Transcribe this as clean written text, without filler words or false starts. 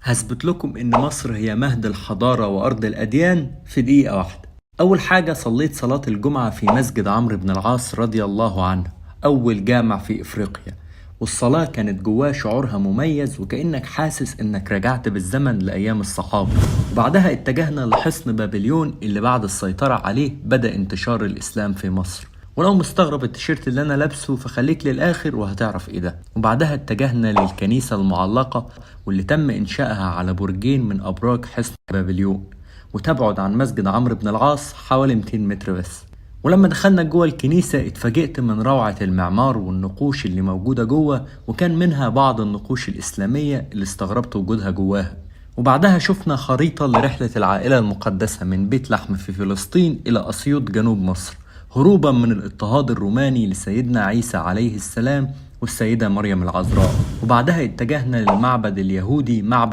هثبت لكم إن مصر هي مهد الحضارة وأرض الأديان في دقيقة واحدة. أول حاجة صليت صلاة الجمعة في مسجد عمرو بن العاص رضي الله عنه، أول جامع في إفريقيا، والصلاة كانت جواه شعورها مميز وكأنك حاسس إنك رجعت بالزمن لأيام الصحابة. وبعدها اتجهنا لحصن بابليون اللي بعد السيطرة عليه بدأ انتشار الإسلام في مصر. ولو مستغرب التيشيرت اللي انا لابسه فخليك للاخر وهتعرف ايه ده. وبعدها اتجهنا للكنيسة المعلقة واللي تم انشائها على برجين من ابراج حصن بابليون، وتبعد عن مسجد عمرو بن العاص حوالي 200 متر بس. ولما دخلنا جوه الكنيسة اتفاجئت من روعة المعمار والنقوش اللي موجودة جوه، وكان منها بعض النقوش الإسلامية اللي استغربت وجودها جواها. وبعدها شفنا خريطة لرحلة العائلة المقدسة من بيت لحم في فلسطين إلى أسيوط جنوب مصر، هروبا من الاضطهاد الروماني لسيدنا عيسى عليه السلام والسيدة مريم العذراء. وبعدها اتجهنا للمعبد اليهودي، معبد